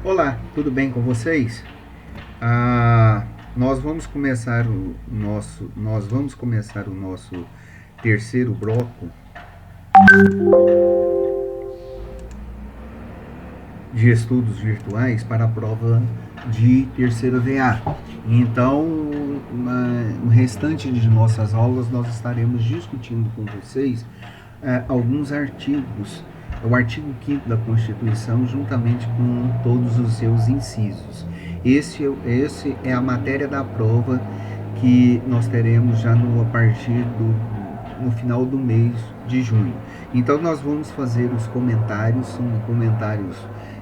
Olá, tudo bem com vocês? Ah, nós vamos começar o nosso terceiro bloco de estudos virtuais para a prova de terceira VA. Então, no restante de nossas aulas, nós estaremos discutindo com vocês alguns artigos, o artigo 5º da Constituição, juntamente com todos os seus incisos. Esse é a matéria da prova que nós teremos já a partir no final do mês de junho. Então nós vamos fazer os comentários, são comentários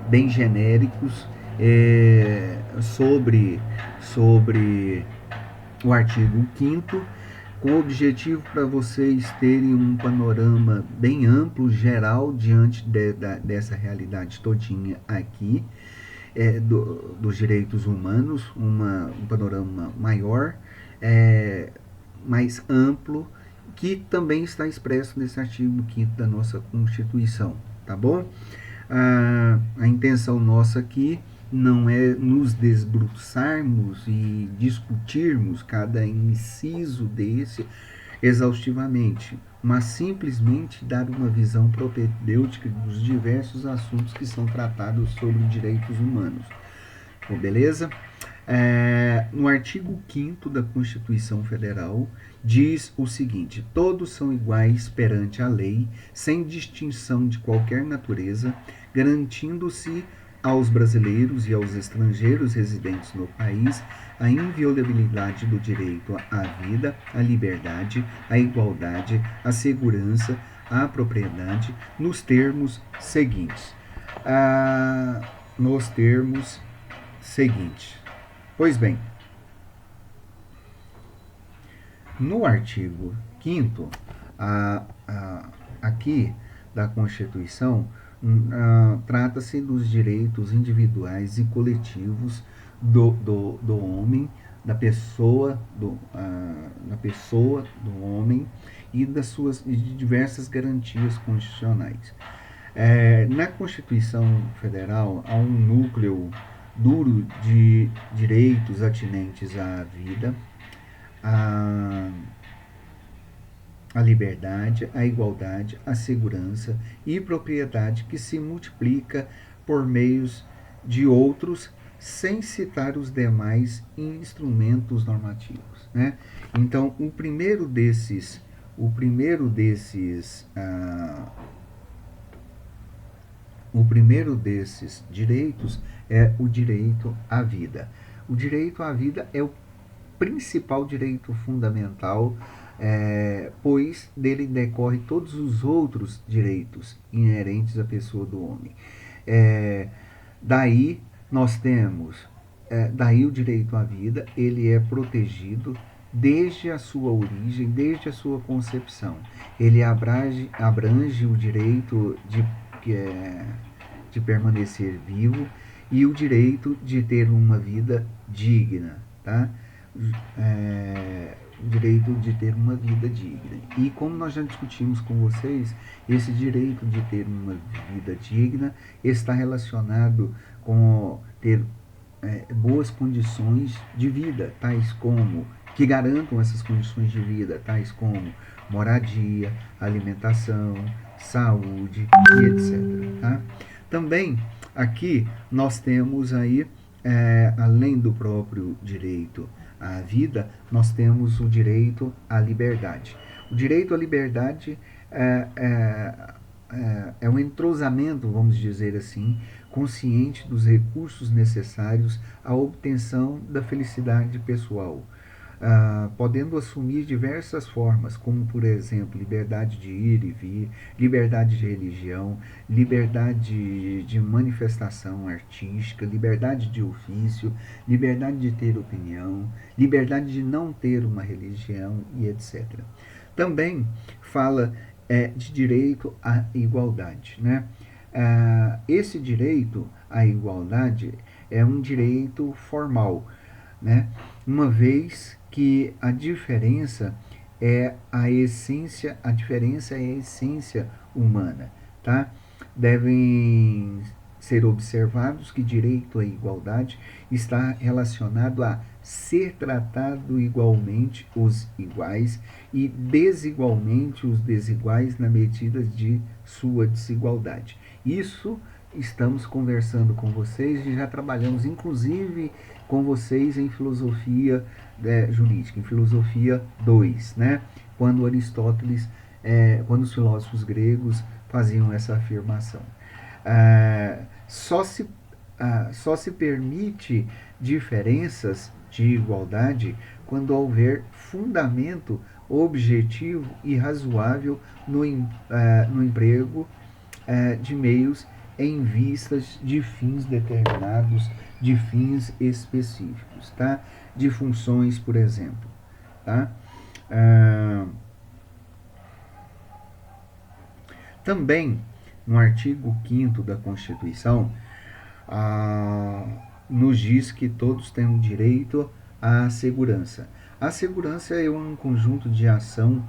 bem genéricos sobre o artigo 5º, com o objetivo para vocês terem um panorama bem amplo, geral, diante dessa realidade todinha aqui, dos direitos humanos, um panorama maior, mais amplo, que também está expresso nesse artigo 5º da nossa Constituição, tá bom? A intenção nossa aqui não é nos debruçarmos e discutirmos cada inciso desse exaustivamente, mas simplesmente dar uma visão propedêutica dos diversos assuntos que são tratados sobre direitos humanos. Bom, beleza? No artigo 5º da Constituição Federal, diz o seguinte: todos são iguais perante a lei, sem distinção de qualquer natureza, garantindo-se aos brasileiros e aos estrangeiros residentes no país a inviolabilidade do direito à vida, à liberdade, à igualdade, à segurança, à propriedade, nos termos seguintes. Nos termos seguintes. Pois bem, no artigo 5º, aqui da Constituição, trata-se dos direitos individuais e coletivos do homem, da pessoa do homem e de diversas garantias constitucionais. Na Constituição Federal há um núcleo duro de direitos atinentes à vida, a liberdade, a igualdade, a segurança e propriedade, que se multiplica por meios de outros, sem citar os demais instrumentos normativos, né? Então, o primeiro desses direitos é o direito à vida. O direito à vida é o principal direito fundamental, pois dele decorre todos os outros direitos inerentes à pessoa do homem. Daí nós temos, daí o direito à vida, ele é protegido desde a sua origem, desde a sua concepção. Ele abrange o direito de permanecer vivo e o direito de ter uma vida digna, tá? O direito de ter uma vida digna. E como nós já discutimos com vocês, esse direito de ter uma vida digna está relacionado com ter boas condições de vida, tais como que garantam essas condições de vida, tais como moradia, alimentação, saúde e etc. Tá? Também aqui nós temos aí, além do próprio direito à vida, nós temos o direito à liberdade. O direito à liberdade é um entrosamento, vamos dizer assim, consciente dos recursos necessários à obtenção da felicidade pessoal, podendo assumir diversas formas, como, por exemplo, liberdade de ir e vir, liberdade de religião, liberdade de manifestação artística, liberdade de ofício, liberdade de ter opinião, liberdade de não ter uma religião e etc. Também fala de direito à igualdade, né? Esse direito à igualdade é um direito formal, né? Uma vez que a diferença é a essência, a essência humana, tá? Devem ser observados que direito à igualdade está relacionado a ser tratado igualmente os iguais e desigualmente os desiguais na medida de sua desigualdade. Isso estamos conversando com vocês e já trabalhamos inclusive com vocês em filosofia jurídica, em filosofia 2, né? Quando Aristóteles, quando os filósofos gregos faziam essa afirmação. Só se permite diferenças de igualdade quando houver fundamento objetivo e razoável no emprego de meios em vistas de fins determinados, de fins específicos, tá? De funções, por exemplo, tá? Também, no artigo 5º da Constituição, nos diz que todos têm o direito à segurança. A segurança é um conjunto de ação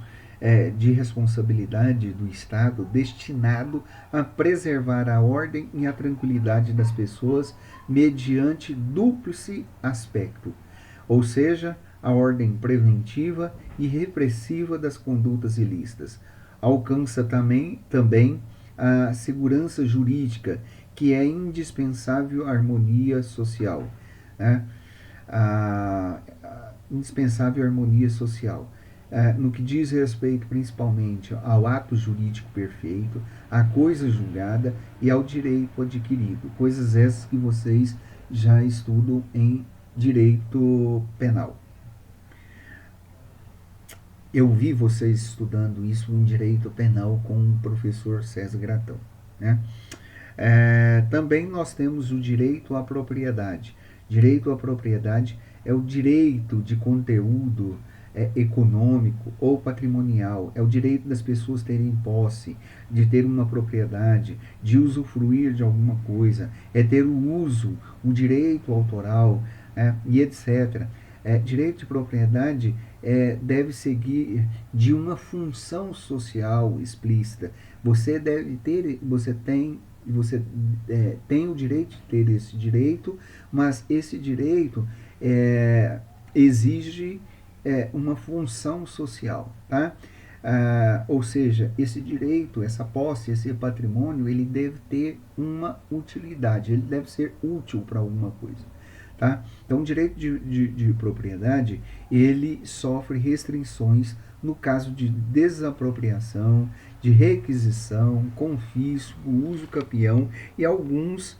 de responsabilidade do Estado destinado a preservar a ordem e a tranquilidade das pessoas mediante dúplice aspecto, ou seja, a ordem preventiva e repressiva das condutas ilícitas. Alcança também a segurança jurídica, que é indispensável harmonia social, né? Indispensável harmonia social. No que diz respeito principalmente ao ato jurídico perfeito, à coisa julgada e ao direito adquirido. Coisas essas que vocês já estudam em direito penal. Eu vi vocês estudando isso em direito penal com o professor César Gratão, né? Também nós temos o direito à propriedade. Direito à propriedade é o direito de conteúdo econômico ou patrimonial, é o direito das pessoas terem posse, de ter uma propriedade, de usufruir de alguma coisa, é ter o uso, o direito autoral, e etc. Direito de propriedade deve seguir de uma função social explícita. Você tem o direito de ter esse direito, mas esse direito exige uma função social, tá? Ou seja, esse direito, essa posse, esse patrimônio, ele deve ter uma utilidade, ele deve ser útil para alguma coisa, tá? Então, o direito de propriedade, ele sofre restrições no caso de desapropriação, de requisição, confisco, uso capião e algumas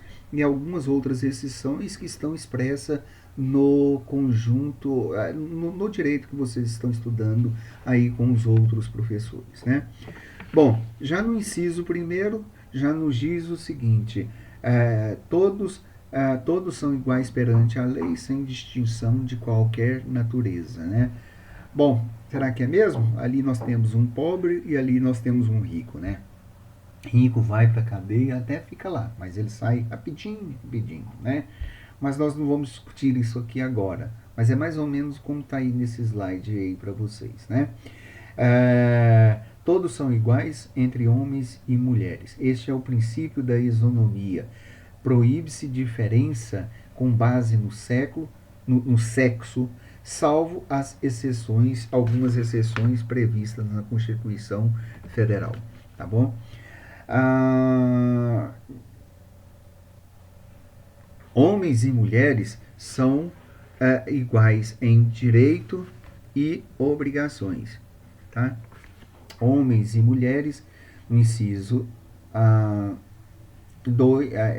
outras restrições que estão expressas no conjunto, no direito que vocês estão estudando aí com os outros professores, né? Bom, já no inciso 1º, já nos diz o seguinte, todos são iguais perante a lei, sem distinção de qualquer natureza, né? Bom, será que é mesmo? Ali nós temos um pobre e ali nós temos um rico, né? Rico vai para a cadeia até fica lá, mas ele sai rapidinho, né? Mas nós não vamos discutir isso aqui agora. Mas é mais ou menos como está aí nesse slide aí para vocês, né? Todos são iguais entre homens e mulheres. Este é o princípio da isonomia. Proíbe-se diferença com base no sexo, salvo as exceções, algumas exceções previstas na Constituição Federal, tá bom? Homens e mulheres são iguais em direito e obrigações, tá? Homens e mulheres, no inciso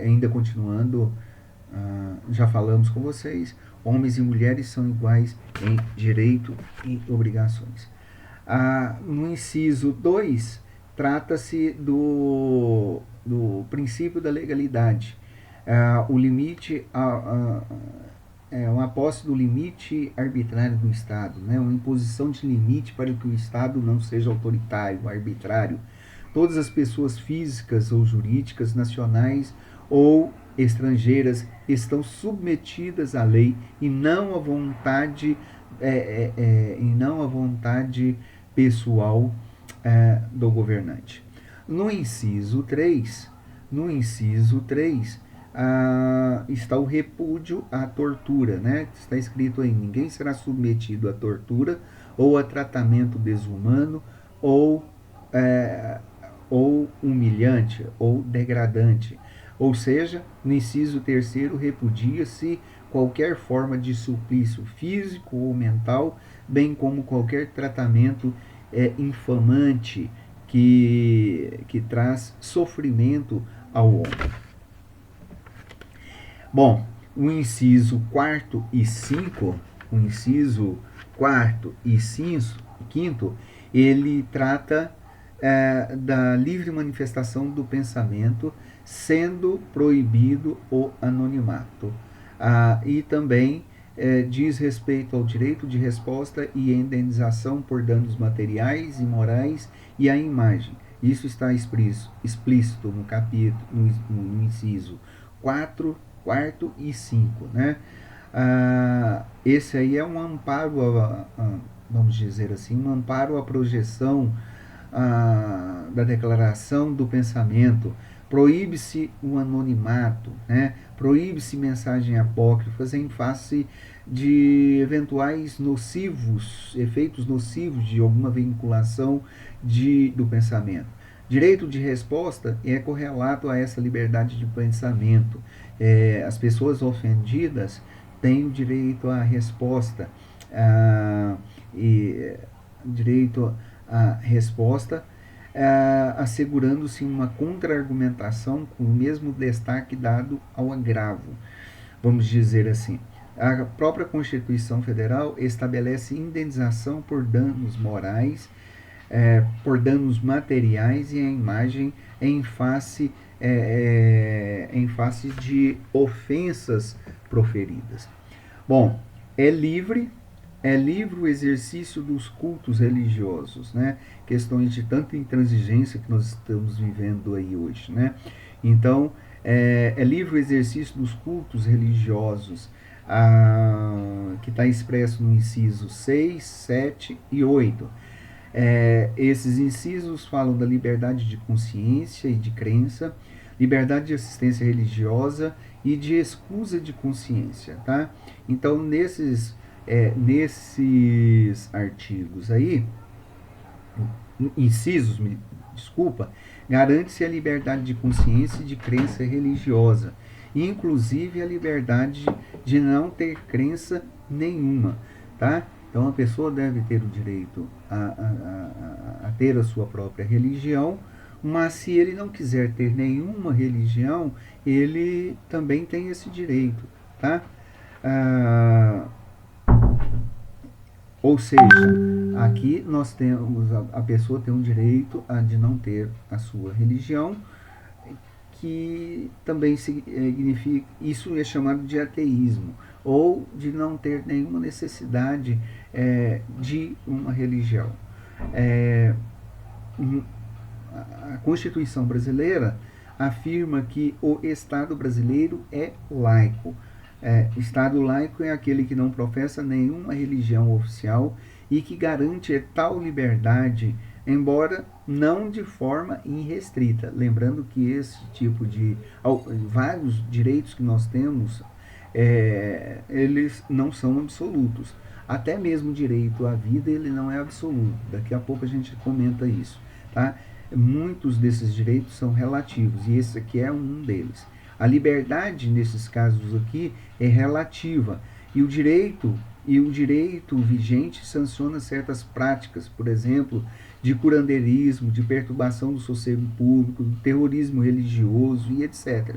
ainda continuando, já falamos com vocês, homens e mulheres são iguais em direito e obrigações. No inciso 2, trata-se do princípio da legalidade. O limite, uma posse do limite arbitrário do Estado, né? Uma imposição de limite para que o Estado não seja autoritário, arbitrário. Todas as pessoas físicas ou jurídicas, nacionais ou estrangeiras, estão submetidas à lei e não à vontade, pessoal do governante. No inciso 3, está o repúdio à tortura, né? Está escrito aí: ninguém será submetido à tortura ou a tratamento desumano ou, é, ou humilhante ou degradante. Ou seja, no inciso terceiro, repudia-se qualquer forma de suplício físico ou mental, bem como qualquer tratamento infamante que traz sofrimento ao homem. Bom, o inciso 4 e 5, o inciso 4 e 5, ele trata da livre manifestação do pensamento, sendo proibido o anonimato. E também diz respeito ao direito de resposta e indenização por danos materiais e morais e à imagem. Isso está explícito no capítulo, no inciso 4, quarto e 5, né? Esse aí é um amparo, vamos dizer assim, um amparo à projeção da declaração do pensamento. Proíbe-se o anonimato, né? Proíbe-se mensagem apócrifas em face de eventuais efeitos nocivos de alguma vinculação do pensamento. Direito de resposta é correlato a essa liberdade de pensamento. As pessoas ofendidas têm o direito à resposta, direito à resposta, assegurando-se uma contra-argumentação com o mesmo destaque dado ao agravo. Vamos dizer assim, a própria Constituição Federal estabelece indenização por danos morais, por danos materiais e a imagem em face de ofensas proferidas. Bom, é livre o exercício dos cultos religiosos, né? Questões de tanta intransigência que nós estamos vivendo aí hoje, né? Então, é livre o exercício dos cultos religiosos, que está expresso no inciso 6, 7 e 8. Esses incisos falam da liberdade de consciência e de crença, liberdade de assistência religiosa e de escusa de consciência, tá? Então, nesses artigos aí, incisos, garante-se a liberdade de consciência e de crença religiosa, inclusive a liberdade de não ter crença nenhuma, tá? Então, a pessoa deve ter o direito a ter a sua própria religião, mas se ele não quiser ter nenhuma religião, ele também tem esse direito, tá? Ou seja, aqui nós temos, a pessoa tem um direito de não ter a sua religião, que também significa, isso é chamado de ateísmo, ou de não ter nenhuma necessidade de uma religião. A Constituição brasileira afirma que o Estado brasileiro é laico. Estado laico é aquele que não professa nenhuma religião oficial e que garante tal liberdade, embora não de forma irrestrita. Lembrando que esse tipo de vários direitos que nós temos, eles não são absolutos. Até mesmo o direito à vida, ele não é absoluto. Daqui a pouco a gente comenta isso, tá? Muitos desses direitos são relativos e esse aqui é um deles. A liberdade, nesses casos aqui, é relativa e o direito vigente sanciona certas práticas, por exemplo, de curandeirismo, de perturbação do sossego público, do terrorismo religioso e etc.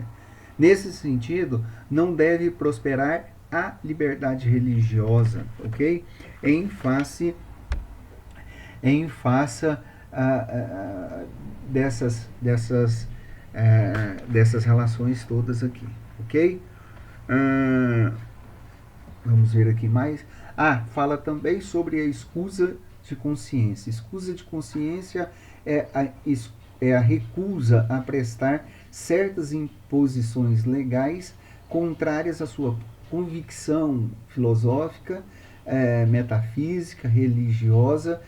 Nesse sentido, não deve prosperar a liberdade religiosa, ok? Em face dessas relações todas aqui, ok? Vamos ver aqui mais. Fala também sobre a escusa de consciência. Escusa de consciência é a recusa a prestar certas imposições legais contrárias à sua convicção filosófica, metafísica, religiosa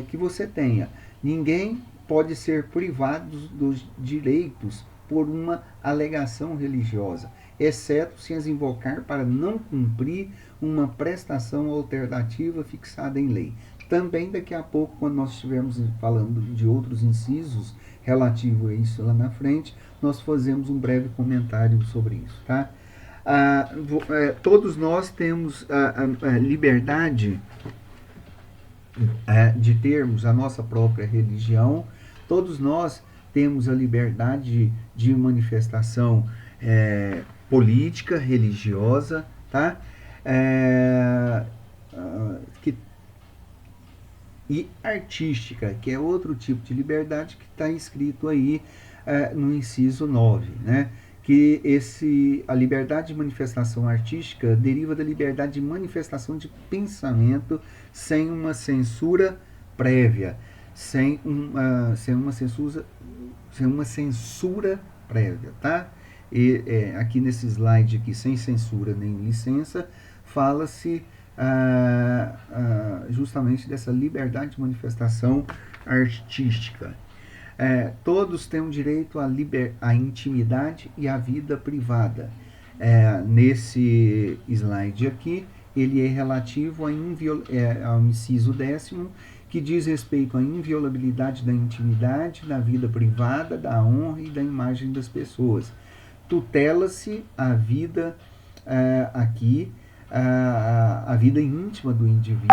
que você tenha. Ninguém pode ser privado dos direitos por uma alegação religiosa, exceto se as invocar para não cumprir uma prestação alternativa fixada em lei. Também daqui a pouco, quando nós estivermos falando de outros incisos relativo a isso lá na frente, nós fazemos um breve comentário sobre isso, tá? Todos nós temos a liberdade de termos a nossa própria religião, todos nós temos a liberdade de manifestação política, religiosa, tá? E artística, que é outro tipo de liberdade que está escrito aí no inciso 9, né? Que a liberdade de manifestação artística deriva da liberdade de manifestação de pensamento sem uma censura prévia, sem uma censura prévia, tá? E aqui nesse slide aqui, sem censura nem licença, fala-se justamente dessa liberdade de manifestação artística. Todos têm um direito à intimidade e à vida privada. Nesse slide aqui, ele é relativo ao inciso 10º, que diz respeito à inviolabilidade da intimidade, da vida privada, da honra e da imagem das pessoas. Tutela-se a vida aqui, a vida íntima do indivíduo,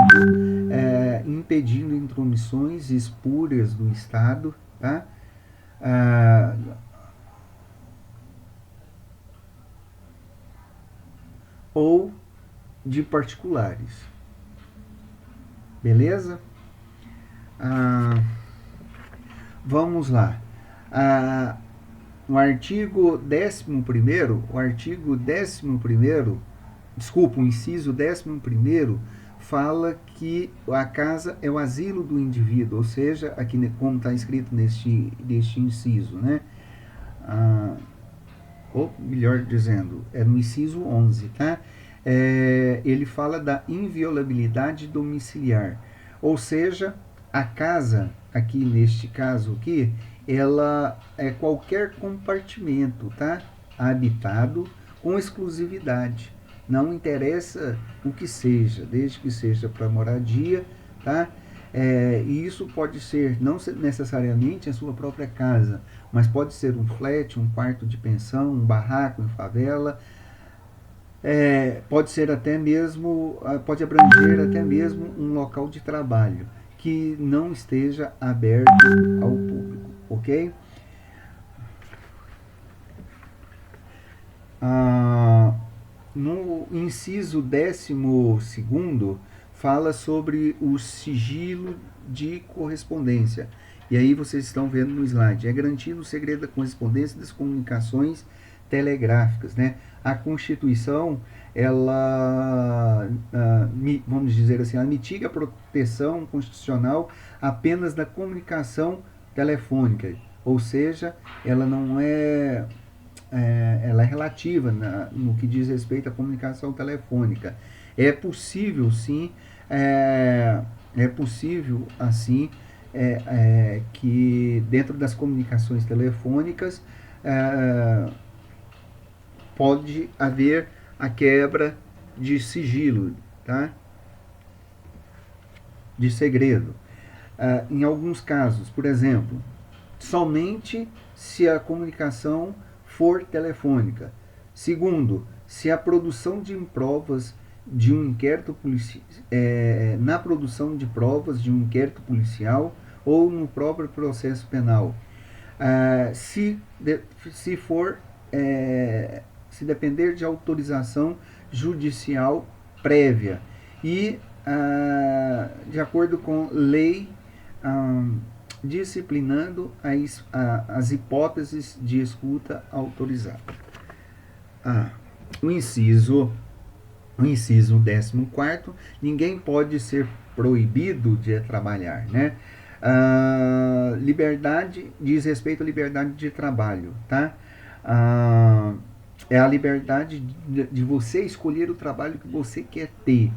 impedindo intromissões espúrias do Estado, tá? Ou de particulares. Beleza? Vamos lá. O artigo 11º, o inciso 11º, fala que a casa é o asilo do indivíduo, ou seja, aqui como está escrito neste inciso, né? Ou melhor dizendo, é no inciso 11, tá? Ele fala da inviolabilidade domiciliar, ou seja, a casa, aqui neste caso aqui, ela é qualquer compartimento, tá? Habitado com exclusividade. Não interessa o que seja, desde que seja para moradia, tá? E isso pode ser não necessariamente a sua própria casa, mas pode ser um flat, um quarto de pensão, um barraco em favela, pode ser até mesmo, pode abranger até mesmo um local de trabalho que não esteja aberto ao público, ok? No inciso 12º, fala sobre o sigilo de correspondência. E aí vocês estão vendo no slide. É garantido o segredo da correspondência das comunicações telegráficas, né? A Constituição, ela, vamos dizer assim, ela mitiga a proteção constitucional apenas da comunicação telefônica. Ou seja, ela não ela é relativa no que diz respeito à comunicação telefônica. É possível, sim, assim, que dentro das comunicações telefônicas pode haver a quebra de sigilo, tá? De segredo. Em alguns casos, por exemplo, somente se a comunicação for telefônica. Segundo, se a produção de provas de um inquérito policial, na produção de provas de um inquérito policial ou no próprio processo penal. Se depender de autorização judicial prévia e de acordo com lei disciplinando as hipóteses de escuta autorizada. O inciso 14º, ninguém pode ser proibido de trabalhar, né? Liberdade diz respeito à liberdade de trabalho, tá? É a liberdade de você escolher o trabalho que você quer ter,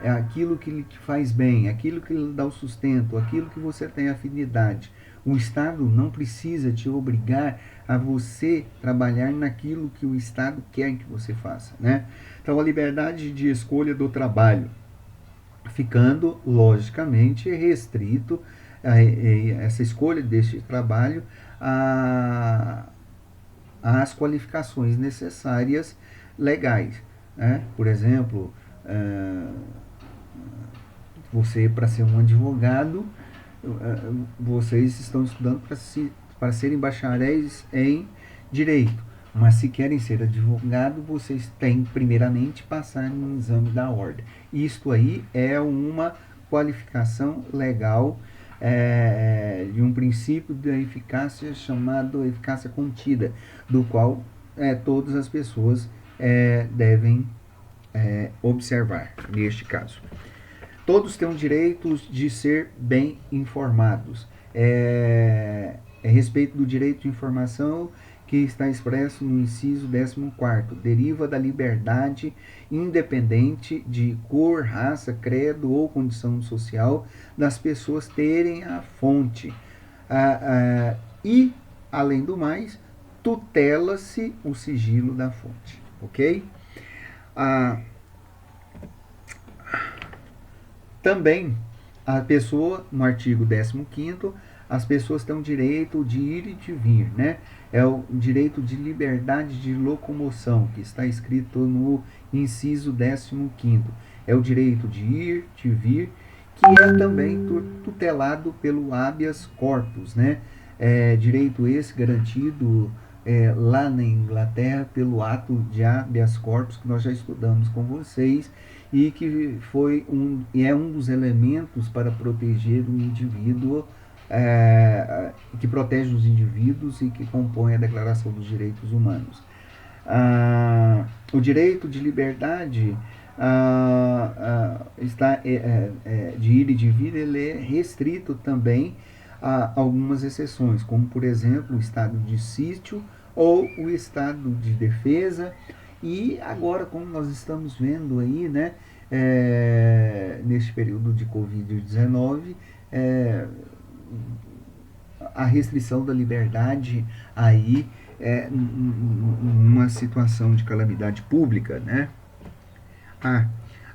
aquilo que lhe faz bem, aquilo que lhe dá o sustento, aquilo que você tem afinidade. O Estado não precisa te obrigar a você trabalhar naquilo que o Estado quer que você faça, né? Então, a liberdade de escolha do trabalho, ficando, logicamente, restrito essa escolha deste trabalho às qualificações necessárias legais, né? Por exemplo, você, para ser um advogado, vocês estão estudando para serem bacharéis em direito, mas se querem ser advogado, vocês têm primeiramente passar no exame da ordem. Isto aí é uma qualificação legal de um princípio da eficácia chamado eficácia contida, do qual todas as pessoas devem observar neste caso. Todos têm o direito de ser bem informados. A respeito do direito de informação que está expresso no inciso 14º, deriva da liberdade independente de cor, raça, credo ou condição social das pessoas terem a fonte. E, além do mais, tutela-se o sigilo da fonte. Ok? Também, a pessoa, no artigo 15º, as pessoas têm o direito de ir e de vir, né? É o direito de liberdade de locomoção, que está escrito no inciso 15º. É o direito de ir, de vir, que é também tutelado pelo habeas corpus, né? Direito esse garantido lá na Inglaterra pelo ato de habeas corpus, que nós já estudamos com vocês, e que é um dos elementos para proteger o indivíduo, que protege os indivíduos e que compõe a Declaração dos Direitos Humanos. O direito de liberdade de ir e de vir, ele é restrito também a algumas exceções, como por exemplo o estado de sítio ou o estado de defesa. E agora, como nós estamos vendo aí, né, neste período de Covid-19, a restrição da liberdade aí numa situação de calamidade pública, né?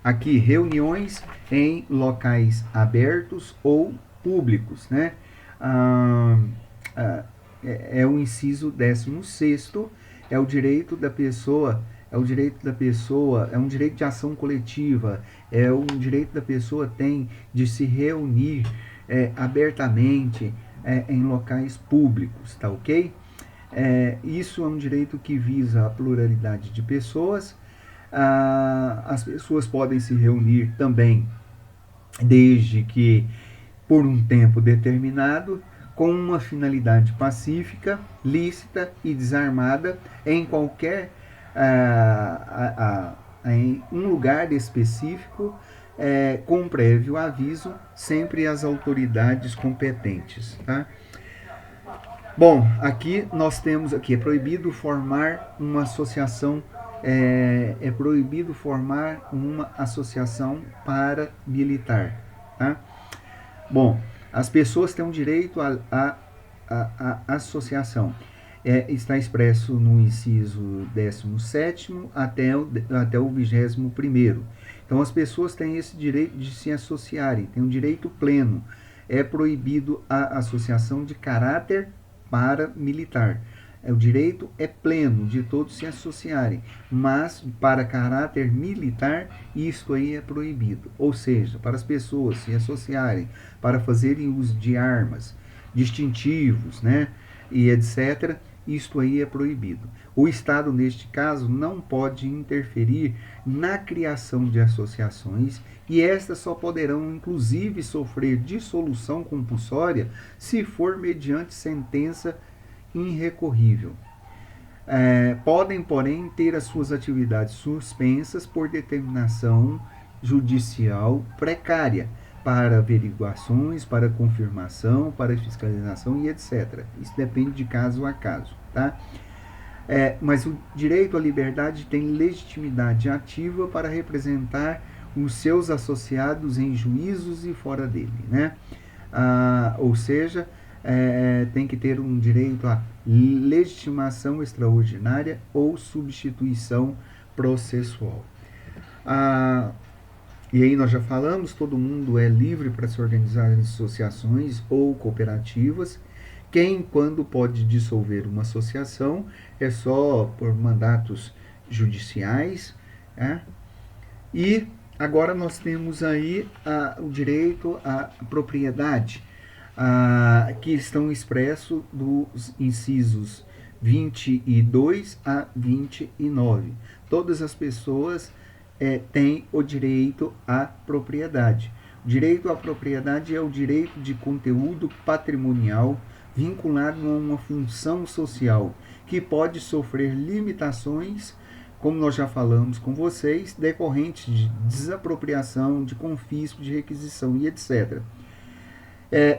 Aqui, reuniões em locais abertos ou públicos, né? É o inciso 16º, é o direito da pessoa, é um direito de ação coletiva, é um direito da pessoa tem de se reunir abertamente em locais públicos, tá ok? Isso é um direito que visa a pluralidade de pessoas. As pessoas podem se reunir também, desde que por um tempo determinado, com uma finalidade pacífica, lícita e desarmada em qualquer em um lugar específico, com prévio aviso, sempre às autoridades competentes, tá? Bom, aqui nós temos aqui, é proibido formar uma associação, proibido formar uma associação paramilitar, tá? Bom, as pessoas têm um direito à associação. Está expresso no inciso 17º até o 21º. Então, as pessoas têm esse direito de se associarem, têm um direito pleno. É proibido a associação de caráter paramilitar. O direito é pleno de todos se associarem, mas para caráter militar, isto aí é proibido. Ou seja, para as pessoas se associarem, para fazerem uso de armas, distintivos, né, e etc., isto aí é proibido. O Estado, neste caso, não pode interferir na criação de associações e estas só poderão, inclusive, sofrer dissolução compulsória se for mediante sentença irrecorrível. Podem, porém, ter as suas atividades suspensas por determinação judicial precária, para averiguações, para confirmação, para fiscalização e etc. Isso depende de caso a caso, tá? Mas o direito à liberdade tem legitimidade ativa para representar os seus associados em juízos e fora dele, né? Ou seja, tem que ter um direito à legitimação extraordinária ou substituição processual. E aí nós já falamos, todo mundo é livre para se organizar em associações ou cooperativas. Quem, quando pode dissolver uma associação, é só por mandatos judiciais. E agora nós temos aí o direito à propriedade, que estão expressos dos incisos 22 a 29. Todas as pessoas têm o direito à propriedade. O direito à propriedade é o direito de conteúdo patrimonial vinculado a uma função social, que pode sofrer limitações, como nós já falamos com vocês, decorrentes de desapropriação, de confisco, de requisição e etc.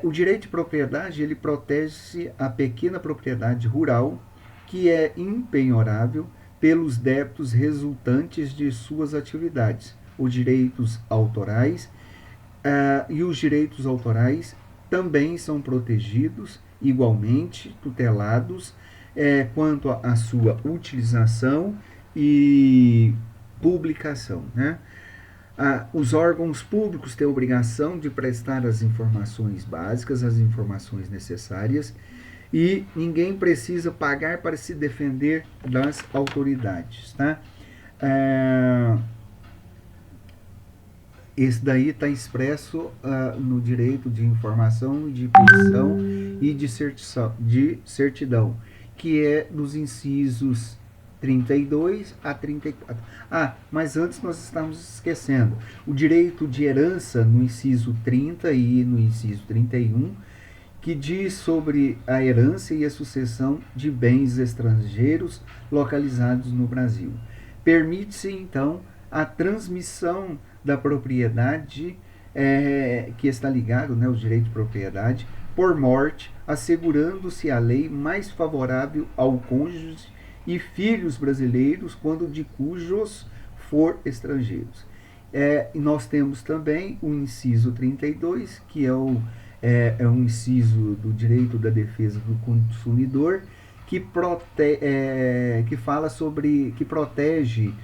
O direito de propriedade, ele protege a pequena propriedade rural, que é impenhorável pelos débitos resultantes de suas atividades, os direitos autorais, e os direitos autorais também são protegidos, igualmente tutelados, quanto à sua utilização e publicação, né? Os órgãos públicos têm a obrigação de prestar as informações básicas, as informações necessárias, e ninguém precisa pagar para se defender das autoridades, tá? Esse daí está expresso no direito de informação, de petição e de certidão, que é dos incisos 32 a 34. Mas antes nós estamos esquecendo. O direito de herança no inciso 30 e no inciso 31, que diz sobre a herança e a sucessão de bens estrangeiros localizados no Brasil. Permite-se, então, a transmissão da propriedade, que está ligado, né, aos direitos de propriedade, por morte, assegurando-se a lei mais favorável ao cônjuge e filhos brasileiros, quando de cujos for estrangeiros. E nós temos também o inciso 32, que é um inciso do direito da defesa do consumidor, que fala sobre, que protege,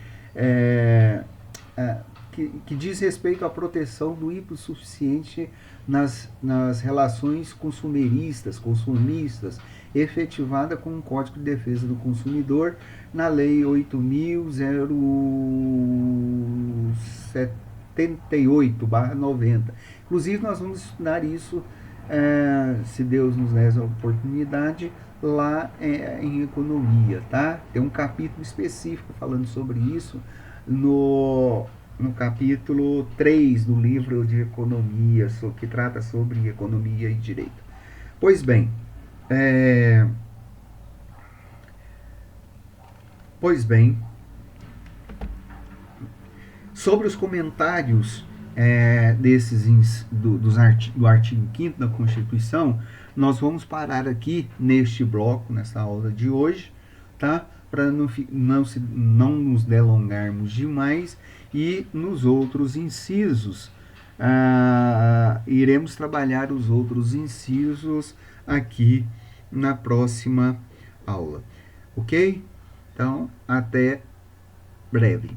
que diz respeito à proteção do hipossuficiente nas relações consumistas, efetivada com o Código de Defesa do Consumidor, na Lei 8.078/90. Inclusive, nós vamos estudar isso, se Deus nos der a oportunidade, lá em economia, tá? Tem um capítulo específico falando sobre isso no capítulo 3 do livro de economia, que trata sobre economia e direito. Pois bem, sobre os comentários do artigo 5º da Constituição, nós vamos parar aqui neste bloco, nessa aula de hoje, tá? Para não nos delongarmos demais, e nos outros incisos, iremos trabalhar os outros incisos aqui na próxima aula. Ok? Então, até breve.